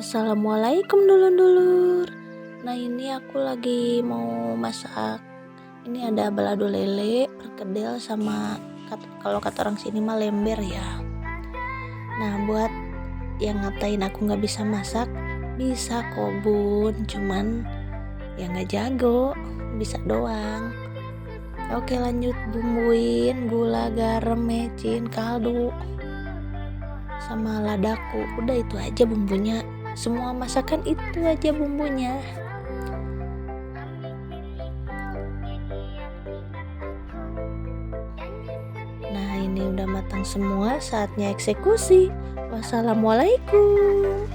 Assalamualaikum dulur-dulur. Nah ini aku lagi mau masak. Ini ada balado lele, perkedel sama kalau kata orang sini mah lember ya. Nah buat yang ngatain aku nggak bisa masak, bisa kok bun, cuman ya nggak jago, bisa doang. Oke lanjut, bumbuin gula, garam, mecin, kaldu sama ladaku. Udah itu aja bumbunya. Semua masakan itu aja bumbunya. Nah ini udah matang semua, saatnya eksekusi. Wassalamualaikum.